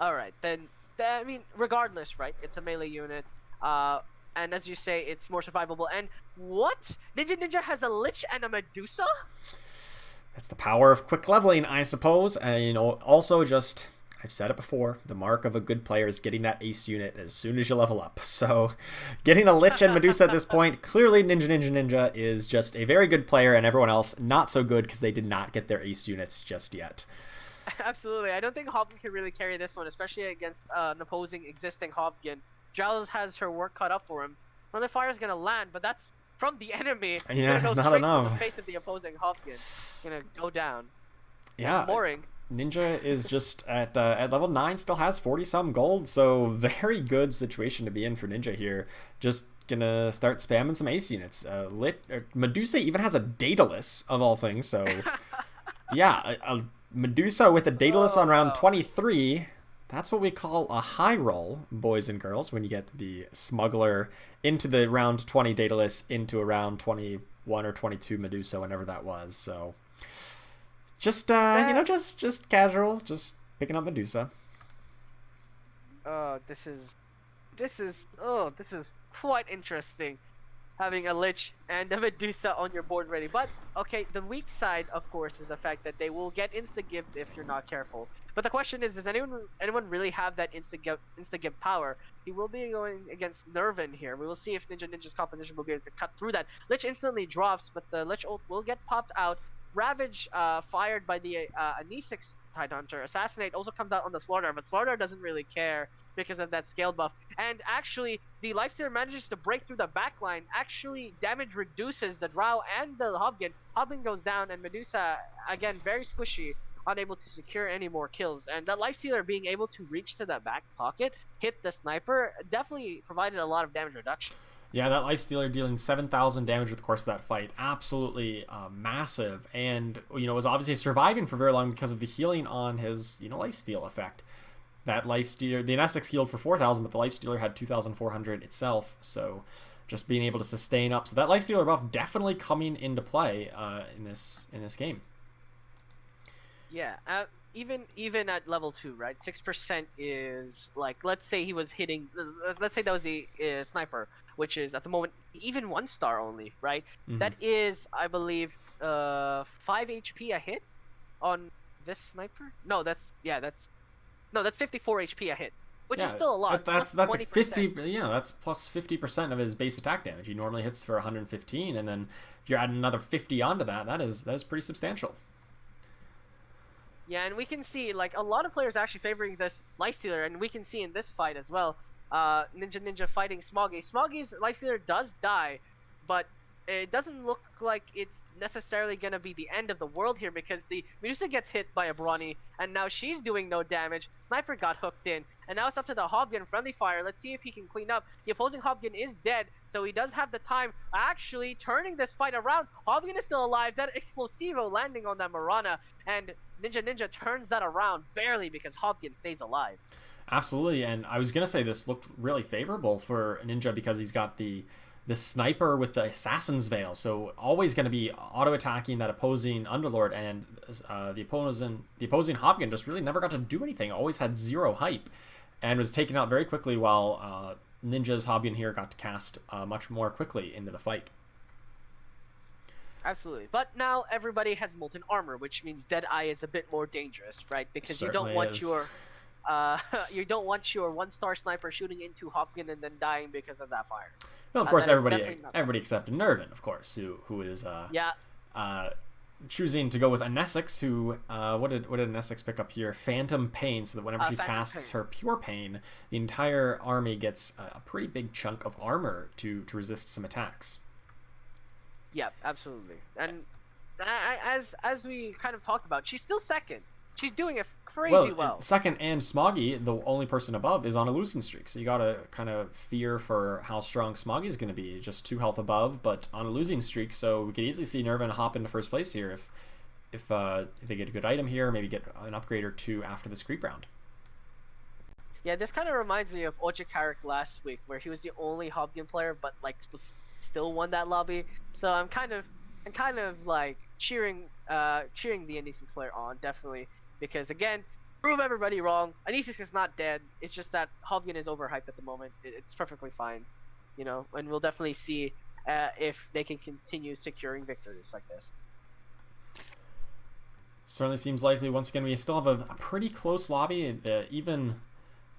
All right, then. I mean, regardless, right? It's a melee unit. And as you say, it's more survivable. And what? Ninja has a Lich and a Medusa? That's the power of quick leveling, I suppose. And also just, I've said it before, the mark of a good player is getting that ace unit as soon as you level up. So getting a Lich and Medusa at this point, clearly Ninja is just a very good player, and everyone else not so good because they did not get their ace units just yet. Absolutely. I don't think Hobgen can really carry this one, especially against an opposing existing Hobgen. Giles has her work cut up for him. Another fire is going to land, but that's from the enemy. Yeah, go not enough. To the face of the opposing Hobgen. Going to go down. Yeah. Mooring. Ninja is just at level 9, still has 40-some gold, so very good situation to be in for Ninja here. Just going to start spamming some ace units. Medusa even has a Daedalus, of all things, so yeah, a Medusa with a Daedalus on round 23... That's what we call a high roll, boys and girls, when you get the Smuggler into the round 20 Daedalus into a round 21 or 22 Medusa, whenever that was. So just just casual, just picking up Medusa. This is quite interesting, having a Lich and a Medusa on your board ready. But okay, the weak side, of course, is the fact that they will get insta-gift if you're not careful. But the question is, does anyone really have that insta-gift power? He will be going against Nervin here. We will see if Ninja's composition will be able to cut through that. Lich instantly drops, but the Lich ult will get popped out. Ravage fired by the Anisix Tidehunter. Assassinate also comes out on the Slaughter, but Slaughter doesn't really care because of that scaled buff. And actually, the Lifestealer manages to break through the backline. Actually, damage reduces the Drow and the Hobgen. Hobgen goes down, and Medusa, again, very squishy unable to secure any more kills. And that Lifestealer being able to reach to that back pocket, hit the sniper, definitely provided a lot of damage reduction. Yeah, that Lifestealer dealing 7,000 damage with the course of that fight, absolutely massive, and was obviously surviving for very long because of the healing on his lifesteal effect. That Lifestealer, the NSX healed for 4,000, but the Lifestealer had 2,400 itself, so just being able to sustain up. So that Lifestealer buff definitely coming into play in this game. Yeah, even at level 2, right? 6% is like, let's say he was hitting, let's say that was the sniper, which is at the moment even 1 star only, right? Mm-hmm. That is, I believe, 5 HP a hit on this sniper. No, that's 54 HP a hit, which is still a lot. That's like 50. Yeah, that's plus 50% of his base attack damage. He normally hits for 115, and then if you're adding another 50 onto that, that is pretty substantial. Yeah, and we can see like a lot of players actually favoring this Lifestealer, and we can see in this fight as well. Ninja fighting Smoggy. Smoggy's Lifestealer does die, but it doesn't look like it's necessarily going to be the end of the world here, because the Medusa gets hit by a Brawny, and now she's doing no damage. Sniper got hooked in, and now it's up to the Hobgun friendly fire. Let's see if he can clean up. The opposing Hobgun is dead, so he does have the time actually turning this fight around. Hobgun is still alive. That Explosivo landing on that Mirana, and Ninja turns that around barely because Hobgun stays alive. Absolutely, and I was going to say this looked really favorable for Ninja because he's got the sniper with the Assassin's Veil, so always going to be auto-attacking that opposing Underlord, and the opposing Hobgun just really never got to do anything, always had 0 hype, and was taken out very quickly, while Ninja's Hobgun here got to cast much more quickly into the fight. Absolutely, but now everybody has Molten Armor, which means Deadeye is a bit more dangerous, right? Because you don't want your 1-star sniper shooting into Hobgun and then dying because of that fire. Well, of course, everybody except Nervin, of course, who is choosing to go with Anesix, who what did Anesix pick up here? Phantom Pain, so that whenever she casts her Pure Pain, the entire army gets a pretty big chunk of armor to resist some attacks. Yeah, absolutely. And as we kind of talked about, she's still second. She's doing it crazy well. Second, and Smoggy, the only person above, is on a losing streak. So you gotta kind of fear for how strong Smoggy is going to be. Just 2 health above, but on a losing streak. So we could easily see Nervin hop into first place here if they get a good item here, maybe get an upgrade or 2 after this creep round. Yeah, this kind of reminds me of Ochikarik last week, where he was the only Hobgun player, but like still won that lobby. So I'm kind of like cheering the Anesix player on, definitely. Because again, prove everybody wrong. Anesix is not dead. It's just that Hobgun is overhyped at the moment. It's perfectly fine, and we'll definitely see if they can continue securing victories like this. Certainly seems likely. Once again, we still have a pretty close lobby. Even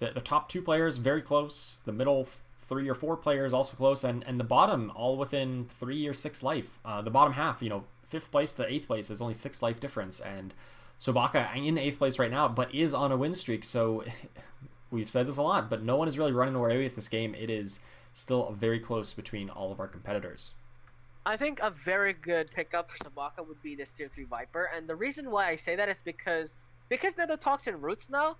the top 2 players very close. The middle 3 or 4 players also close, and the bottom all within 3 or 6 life. The bottom half, 5th place to 8th place is only 6 life difference, and Sobaka in 8th place right now, but is on a win streak, so we've said this a lot, but no one is really running away with this game. It is still very close between all of our competitors. I think a very good pickup for Sobaka would be this Tier 3 Viper, and the reason why I say that is because Nether Toxin roots now,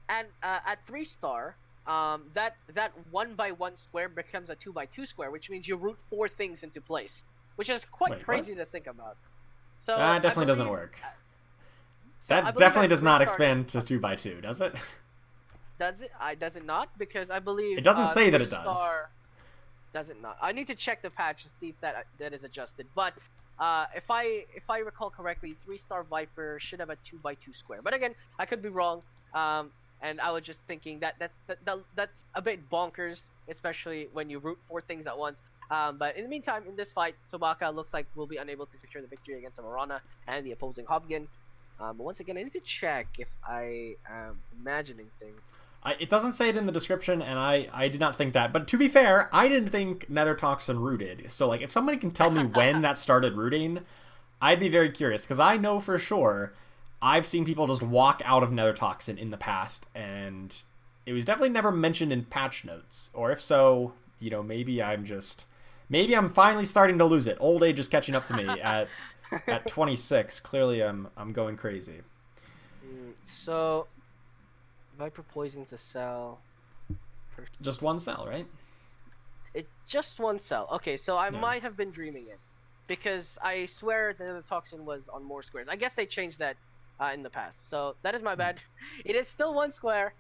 and at 3-star, that 1x1 square becomes a 2x2 square, which means you root 4 things into place, which is quite crazy to think about. So that definitely doesn't work. That definitely does not expand to 2x2, does it? Does it? Does it not? Because I believe it doesn't say that it does. Does it not? I need to check the patch to see if that is adjusted. But if I recall correctly, 3-star Viper should have a 2x2 square. But again, I could be wrong. And I was just thinking that's a bit bonkers, especially when you root 4 things at once. But in the meantime, in this fight, Sobaka looks like will be unable to secure the victory against Amarana and the opposing Hobgun. But once again, I need to check if I am imagining things. It doesn't say it in the description, and I did not think that. But to be fair, I didn't think Nether Toxin rooted. So, like, if somebody can tell me when that started rooting, I'd be very curious. Because I know for sure I've seen people just walk out of Nether Toxin in the past, and it was definitely never mentioned in patch notes. Or if so, maybe I'm finally starting to lose it. Old age is catching up to me at 26. Clearly, I'm going crazy. So Viper poisons the cell. Just one cell, right? It just one cell. Okay, so I Yeah. might have been dreaming it, because I swear the toxin was on more squares. I guess they changed that in the past, so that is my bad. It is still one square.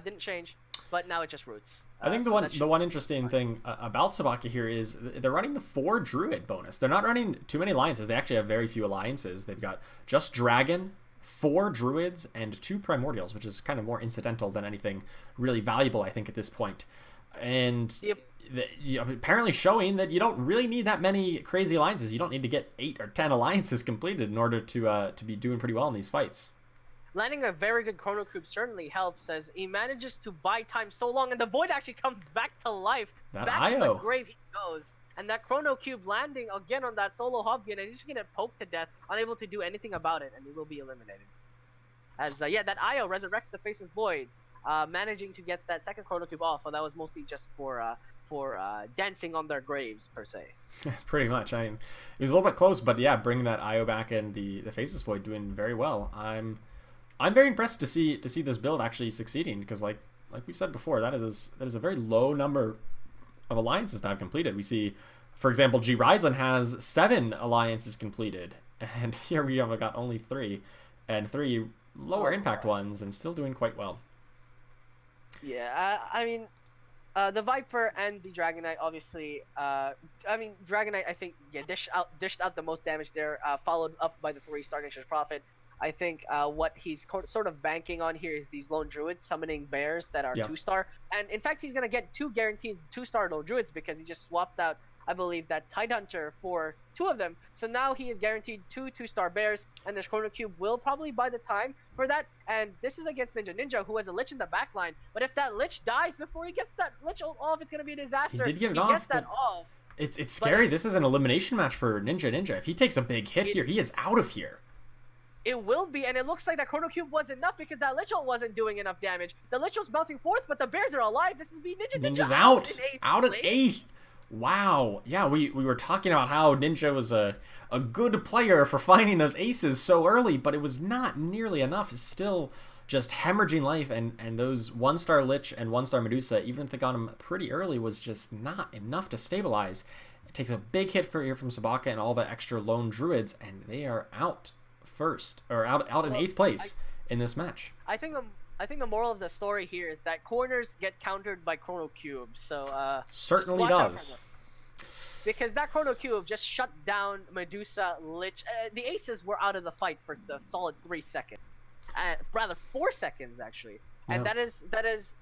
Didn't change, but now it just roots. I think So that the should one interesting thing about Sabaka here is they're running the 4 Druid bonus. They're not running too many alliances. They actually have very few alliances. They've got just Dragon, 4 Druids, and 2 Primordials, which is kind of more incidental than anything really valuable, I think, at this point. And Yep. apparently showing that you don't really need that many crazy alliances. You don't need to get 8 or 10 alliances completed in order to be doing pretty well in these fights. Landing a very good Chrono Cube certainly helps, as he manages to buy time so long, and the Void actually comes back to life. That back to the IO. grave he goes. And that Chrono Cube landing again on that solo Hobby, and he's just gonna poke to death, unable to do anything about it, and he will be eliminated. As yeah, that IO resurrects the Faceless Void, managing to get that second Chrono Cube off. Well, that was mostly just for dancing on their graves per se. Pretty much. I mean, it was a little bit close, but yeah, bringing that IO back and the Faceless Void doing very well. I'm very impressed to see this build actually succeeding, because like we've said before, that is a very low number of alliances that have completed. We see, for example, G Ryzen has 7 alliances completed, and here we have got only 3, and 3 lower impact ones, and still doing quite well. Yeah, I mean, the Viper and the Dragonite, obviously. I mean, Dragonite, I think, yeah, dished out the most damage there, followed up by the 3-star Nature's Prophet. I think what he's sort of banking on here is these lone druids summoning bears that are 2-star, and in fact, he's gonna get 2 guaranteed 2-star lone druids, because he just swapped out, I believe, that Tidehunter for 2 of them. So now he is guaranteed 2 2-star bears, and this Chrono Cube will probably buy the time for that. And this is against Ninja, who has a Lich in the backline. But if that Lich dies before he gets that Lich off, it's gonna be a disaster. He did get it he off. Gets that off. It's scary. This is an elimination match for Ninja. If he takes a big hit here, he is out of here. It will be, and it looks like that Chrono Cube was enough, because that Lich ult wasn't doing enough damage. The Lich ult's bouncing forth, but the bears are alive. This is Ninja's out at 8th. Wow. Yeah, we were talking about how Ninja was a good player for finding those aces so early, but it was not nearly enough. It's still just hemorrhaging life, and those 1-star Lich and 1-star Medusa, even if they got him pretty early, was just not enough to stabilize. It takes a big hit here from Sabaka and all the extra lone druids, and they are out first, or out in 8th place in this match. I think the moral of the story here is that corners get countered by Chrono Cube. So certainly does. Because that Chrono Cube just shut down Medusa, Lich. The aces were out of the fight for the solid 3 seconds, rather 4 seconds actually, and that is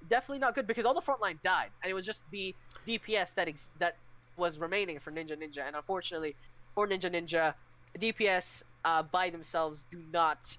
definitely not good, because all the front line died, and it was just the DPS that was remaining for Ninja, and unfortunately for Ninja, DPS by themselves do not.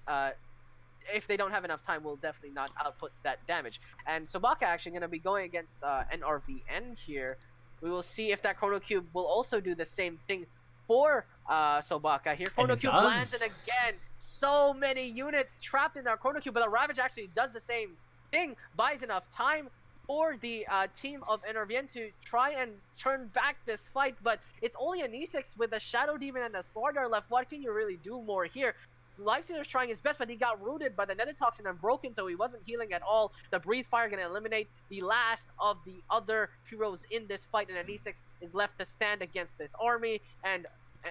If they don't have enough time, will definitely not output that damage. And Sabaka actually going to be going against NRVN here. We will see if that Chrono Cube will also do the same thing for Sabaka here. Chrono Cube lands, and again, so many units trapped in that Chrono Cube, but the Ravage actually does the same thing, buys enough time for the team of NRVN to try and turn back this fight, but it's only an E6 with a Shadow Demon and a Slardar left. What can you really do more here? Lifestealer's trying his best, but he got rooted by the Nether Toxin and broken, so he wasn't healing at all. The Breathe Fire going to eliminate the last of the other heroes in this fight, and an E6 is left to stand against this army, and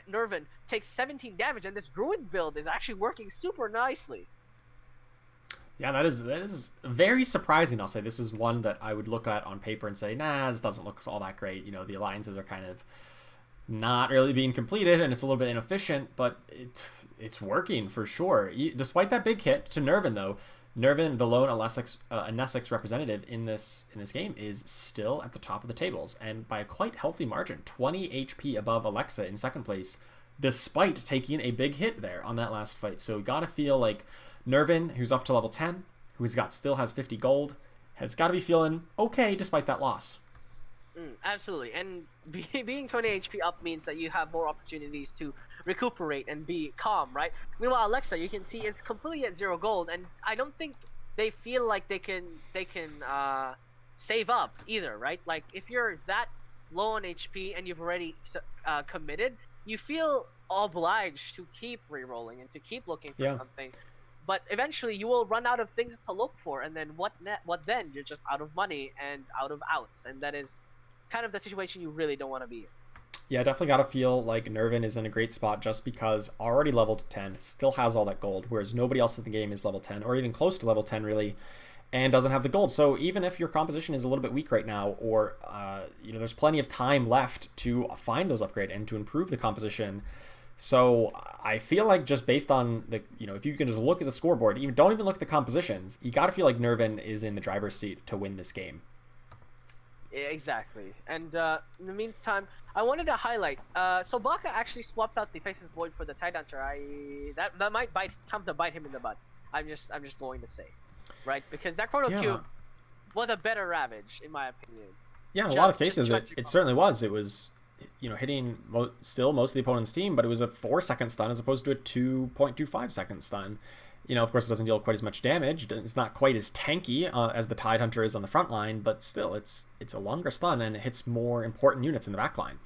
Nervin takes 17 damage, and this Druid build is actually working super nicely. Yeah, that is very surprising. I'll say this is one that I would look at on paper and say, nah, this doesn't look all that great. You know, the alliances are kind of not really being completed, and it's a little bit inefficient, but it's working for sure. Despite that big hit to Nervin, though, Nervin, the lone Nesix representative in this game, is still at the top of the tables, and by a quite healthy margin, 20 HP above Alexa in 2nd place, despite taking a big hit there on that last fight. So gotta feel like Nervin, who's up to level 10, still has 50 gold, has got to be feeling okay despite that loss. Absolutely, and being 20 HP up means that you have more opportunities to recuperate and be calm, right? Meanwhile, Alexa, you can see, is completely at 0 gold, and I don't think they feel like they can save up either, right? Like, if you're that low on HP and you've already committed, you feel obliged to keep re-rolling and to keep looking for something. but eventually you will run out of things to look for, and then what then? You're just out of money and out of outs, and that is kind of the situation you really don't want to be in. Yeah, definitely got to feel like Nervin is in a great spot just because already leveled 10, still has all that gold, whereas nobody else in the game is level 10 or even close to level 10 really, and doesn't have the gold. So even if your composition is a little bit weak right now, or there's plenty of time left to find those upgrade and to improve the composition. So I feel like just based on the, if you can just look at the scoreboard, don't even look at the compositions, you got to feel like Nervin is in the driver's seat to win this game. Exactly. And in the meantime, I wanted to highlight, Sobaka actually swapped out the Faceless Void for the Tidehunter. That might come to bite him in the butt. I'm just going to say, right? Because that Chrono Cube was a better Ravage, in my opinion. Yeah, in a lot of cases, it certainly was. It was, hitting still most of the opponent's team, but it was a 4-second stun as opposed to a 2.25-second stun. Of course, it doesn't deal quite as much damage. It's not quite as tanky as the Tidehunter is on the front line, but still, it's a longer stun, and it hits more important units in the back line.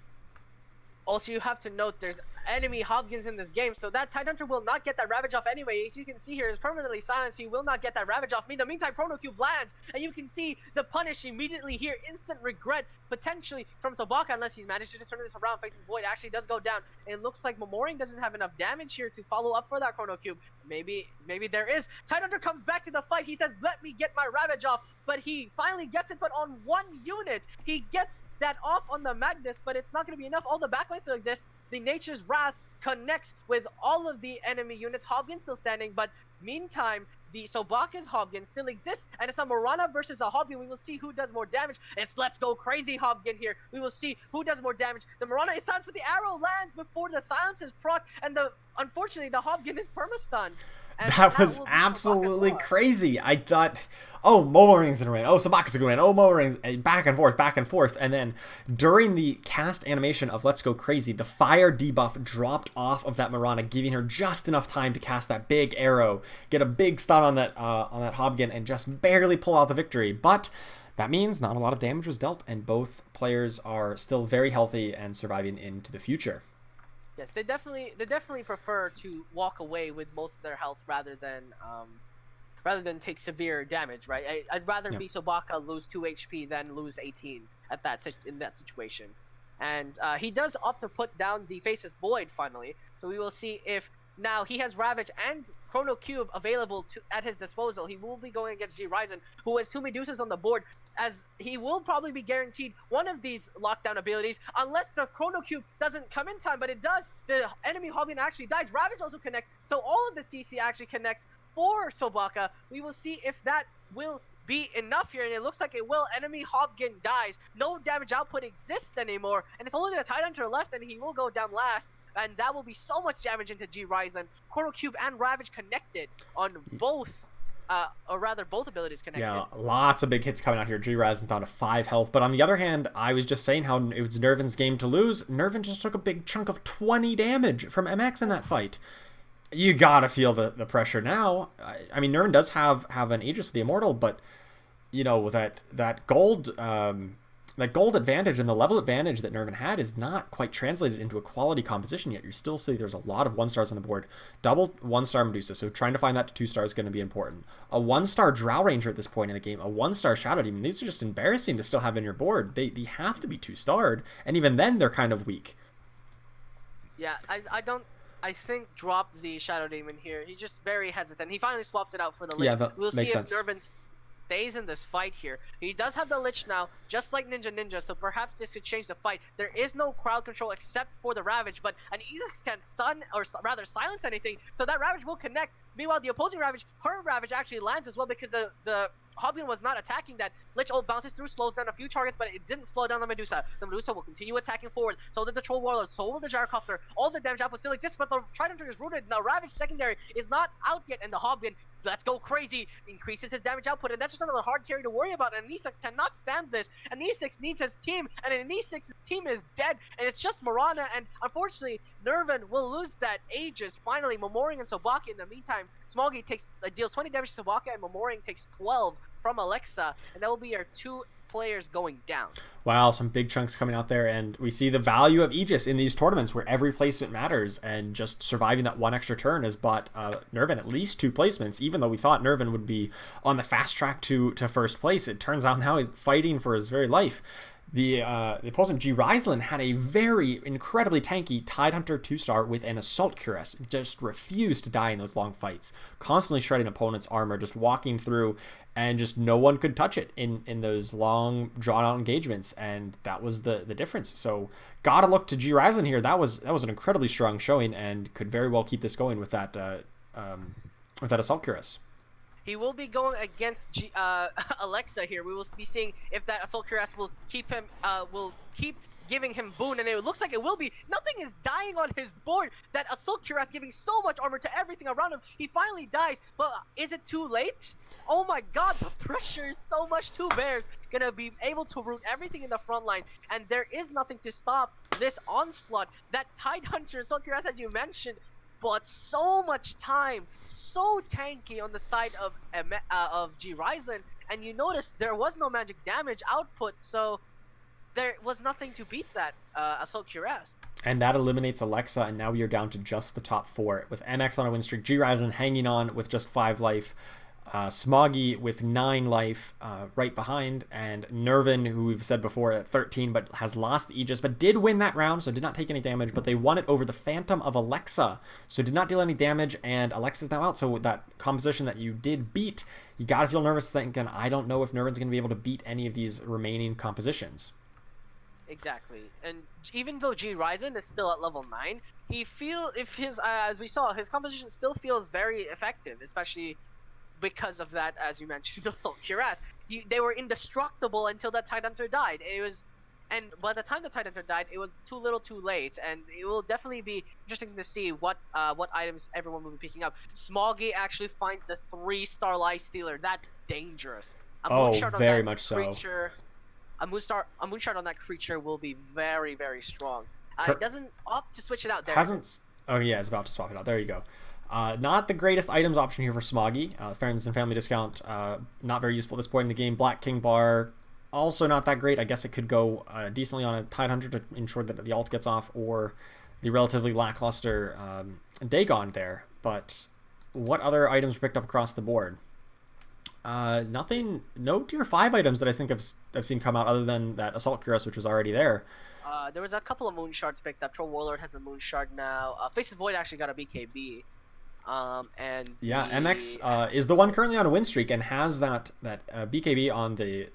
Also, you have to note there's enemy Hobgins in this game, so that Tidehunter will not get that Ravage off anyway. As you can see here, is permanently silenced. He will not get that Ravage off. In the meantime, Chrono Cube lands, and you can see the punish immediately here. Instant regret, potentially, from Sobaka, unless he's managed to just turn this around. Faces Void actually does go down. It looks like Momoring doesn't have enough damage here to follow up for that Chrono Cube. Maybe there is. Tidehunter comes back to the fight. He says, let me get my Ravage off, but he finally gets it, but on one unit. He gets that off on the Magnus, but it's not going to be enough. All the backlines still exist. The Nature's Wrath connects with all of the enemy units. Hobgin still standing, but meantime, the Sobaka's Hobgin still exists, and it's a Mirana versus a Hobgin. We will see who does more damage. It's Let's Go Crazy Hobgin here. We will see who does more damage. The Mirana is silenced, but the arrow lands before the silence is proc, and unfortunately, the Hobgin is perma-stunned. That was absolutely crazy. I thought, oh, Momoring's gonna win. Oh, Sobaka's gonna win. Oh, Momoring's back and forth. And then during the cast animation of Let's Go Crazy, the fire debuff dropped off of that Mirana, giving her just enough time to cast that big arrow, get a big stun on that Hobgin, and just barely pull out the victory. But that means not a lot of damage was dealt, and both players are still very healthy and surviving into the future. Yes, they definitely prefer to walk away with most of their health rather than take severe damage, right? I'd rather be Sobaka lose 2 HP than lose 18 in that situation. And he does opt to put down the Faceless Void finally, so we will see if now he has Ravage and Chrono Cube available at his disposal. He will be going against G Ryzen, who has 2 Medusas on the board, as he will probably be guaranteed one of these lockdown abilities, unless the Chrono Cube doesn't come in time, but it does. The enemy Hobgin actually dies. Ravage also connects, so all of the CC actually connects for Sobaka. We will see if that will be enough here, and it looks like it will. Enemy Hobgin dies. No damage output exists anymore, and it's only the Tidehunter left, and he will go down last. And that will be so much damage into G Ryzen. Chrono Cube and Ravage connected on both, or rather both abilities connected. Yeah, lots of big hits coming out here. G Ryzen's down to 5 health. But on the other hand, I was just saying how it was Nervin's game to lose. Nervin just took a big chunk of 20 damage from MX in that fight. You gotta feel the pressure now. I mean, Nervin does have an Aegis of the Immortal, but that gold advantage and the level advantage that Nervin had is not quite translated into a quality composition yet. You still see there's a lot of 1-stars on the board. Double 1-star Medusa, so trying to find that to 2 stars is going to be important. A 1-star Drow Ranger at this point in the game, a 1-star Shadow Demon. These are just embarrassing to still have in your board. They have to be 2-starred, and even then they're kind of weak. Yeah, I think drop the Shadow Demon here. He's just very hesitant. He finally swaps it out for the Lich. Yeah, we'll makes see sense. if Nervin stays in this fight here. He does have the Lich now, just like Ninja, so perhaps this could change the fight. There is no crowd control except for the Ravage, but an Ezix can't stun, or rather silence anything, so that Ravage will connect. Meanwhile, the opposing Ravage, her Ravage actually lands as well, because the Hobgin was not attacking that. Lich ult bounces through, slows down a few targets, but it didn't slow down the Medusa. The Medusa will continue attacking forward. So did the Troll Warlord, so will the Gyrocopter. All the damage output still exists, but the Trident is rooted. The Ravage secondary is not out yet, and the Hobgin, Let's Go Crazy, increases his damage output, and that's just another hard carry to worry about. And Nisix cannot stand this. And Nisix needs his team, and Nisix's team is dead, and it's just Mirana, and unfortunately, Nervin will lose that Aegis. Finally, Momoring and Sobaka. In the meantime, Smoggy deals 20 damage to Sobaka, and Momoring takes 12 from Alexa, and that will be our 2 players going down. Wow, some big chunks coming out there, and we see the value of Aegis in these tournaments where every placement matters, and just surviving that one extra turn has bought Nervin at least 2 placements, even though we thought Nervin would be on the fast track to first place. It turns out now he's fighting for his very life. The opponent G. Ryslin had a very incredibly tanky Tidehunter 2-star with an Assault Cuirass. Just refused to die in those long fights. Constantly shredding opponents' armor, just walking through, and just no one could touch it in those long, drawn-out engagements, and that was the difference. So gotta look to G. Ryslin here. That was an incredibly strong showing, and could very well keep this going with that Assault Cuirass. He will be going against Alexa here. We will be seeing if that Assault Cuirass will keep giving him boon, and it looks like it will be. Nothing is dying on his board. That Assault Cuirass giving so much armor to everything around him. He finally dies, but is it too late? Oh my god, the pressure is so much. 2 bears gonna be able to root everything in the front line, and there is nothing to stop this onslaught. That Tidehunter Assault Cuirass, as you mentioned, but so much time, so tanky on the side of G. Ryslin, and you notice there was no magic damage output, so there was nothing to beat that Assault Cuirass. And that eliminates Alexa, and now we are down to just the top 4, with MX on a win streak, G. Ryslin hanging on with just 5 life, Smoggy with 9 life right behind, and Nervin, who we've said before, at 13, but has lost the Aegis, but did win that round, so did not take any damage, but they won it over the Phantom of Alexa, so did not deal any damage, and Alexa's now out. So with that composition that you did beat, you gotta feel nervous thinking, I don't know if Nervin's gonna be able to beat any of these remaining compositions. Exactly, and even though G. Ryslin is still at level 9, as we saw, his composition still feels very effective, especially because of that, as you mentioned, Assault Cuirass. They were indestructible until that Tidehunter died. And by the time the Tidehunter died, it was too little, too late. And it will definitely be interesting to see what items everyone will be picking up. Smoggy actually finds the 3-star Lifestealer. That's dangerous. Very much so. A moonshot on that creature will be very, very strong. It doesn't opt to switch it out there. Oh yeah, it's about to swap it out. There you go. Not the greatest items option here for Smoggy. Friends and family discount, not very useful at this point in the game. Black King Bar, also not that great. I guess it could go decently on a Tidehunter to ensure that the ult gets off, or the relatively lackluster Dagon there. But what other items were picked up across the board? Nothing. No tier 5 items that I think I've seen come out other than that Assault Cuirass, which was already there. There was a couple of moon shards picked up. Troll Warlord has a moon shard now. Faces Void actually got a BKB. MX is the one currently on a win streak and has that BKB on the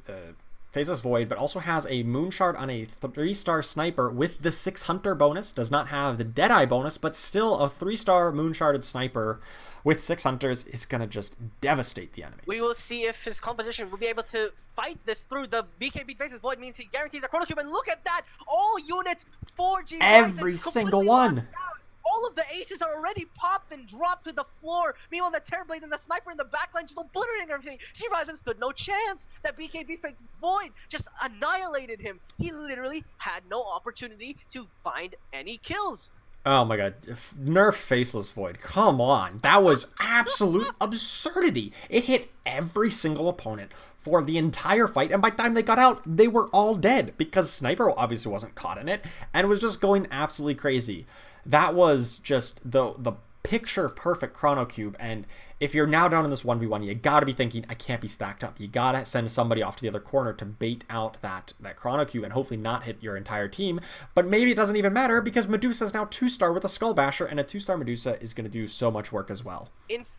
Faceless Void, but also has a Moonshard on a 3-star Sniper with the 6 Hunter bonus. Does not have the Deadeye bonus, but still a 3-star Moonsharded Sniper with 6 Hunters is going to just devastate the enemy. We will see if his composition will be able to fight this through. The BKB Faceless Void means he guarantees a Chrono Cube, and look at that! All units 4G. Every single one! All of the aces are already popped and dropped to the floor. Meanwhile, the Terrorblade and the Sniper in the backline just obliterating everything. G. Ryslin stood no chance. That BKB Faceless Void just annihilated him. He literally had no opportunity to find any kills. Oh my god. Nerf Faceless Void. Come on. That was absolute absurdity. It hit every single opponent for the entire fight, and by the time they got out, they were all dead because Sniper obviously wasn't caught in it and was just going absolutely crazy. That was just the picture perfect Chrono Cube, and if you're now down in this 1v1, you gotta be thinking, I can't be stacked up. You gotta send somebody off to the other corner to bait out that Chrono Cube and hopefully not hit your entire team. But maybe it doesn't even matter because Medusa is now 2-star with a Skull Basher, and a 2-star Medusa is gonna do so much work as well.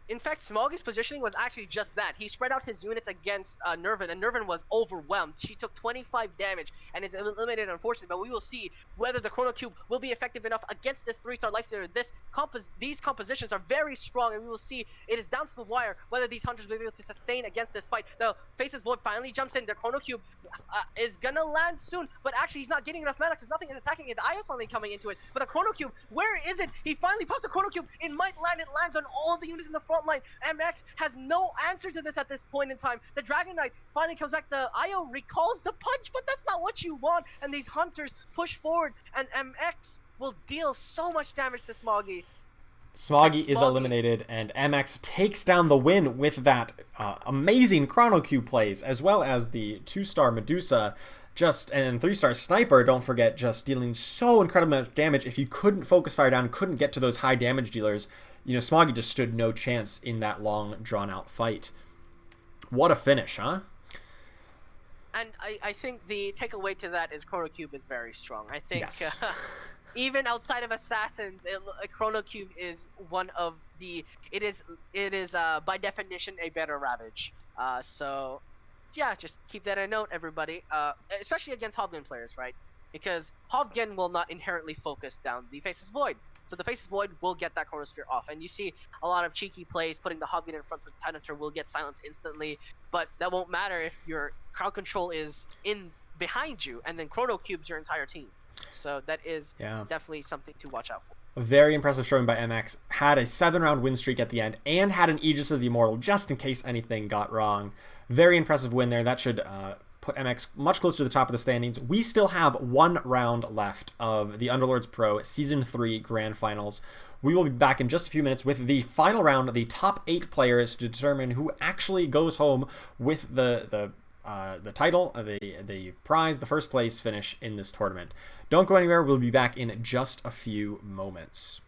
In fact, Smoggy's positioning was actually just that. He spread out his units against Nervin, and Nervin was overwhelmed. She took 25 damage and is eliminated, unfortunately, but we will see whether the Chrono Cube will be effective enough against this 3-star Lifestealer. These compositions are very strong, and we will see it is down to the wire whether these Hunters will be able to sustain against this fight. The Faces Void finally jumps in. The Chrono Cube is gonna land soon, but actually he's not getting enough mana because nothing is attacking it. The Eye is finally coming into it, but the Chrono Cube, where is it? He finally pops the Chrono Cube. It might land. It lands on all of the units in the front line. MX has no answer to this at this point in time. The Dragon Knight finally comes back. The IO recalls the punch, but that's not what you want. And these Hunters push forward, and MX will deal so much damage to Smoggy. Smoggy is Smoggy. eliminated, and MX takes down the win with that amazing Chrono Cube plays, as well as the 2-star Medusa, and 3-star Sniper, don't forget, just dealing so incredible amount of damage. If you couldn't focus fire down, couldn't get to those high damage dealers, Smoggy just stood no chance in that long, drawn-out fight. What a finish, huh? And I think the takeaway to that is Chrono Cube is very strong. I think Yes. even outside of Assassins, Chrono Cube is one of the. It is by definition a better Ravage. So yeah, just keep that in note, everybody. Especially against Hobgen players, right? Because Hobgen will not inherently focus down the Faceless Void. So the Faceless Void will get that Chronosphere off. And you see a lot of cheeky plays, putting the Hobgen in front of the Tidehunter will get silenced instantly. But that won't matter if your crowd control is in behind you, and then Chrono Cubes your entire team. So that is definitely something to watch out for. A very impressive showing by MX. Had a 7-round win streak at the end, and had an Aegis of the Immortal, just in case anything got wrong. Very impressive win there. That should put MX much closer to the top of the standings. We still have 1 round left of the Underlords Pro Season 3 Grand Finals. We will be back in just a few minutes with the final round, the top 8 players, to determine who actually goes home with the title, the prize, the first place finish in this tournament. Don't go anywhere. We'll be back in just a few moments.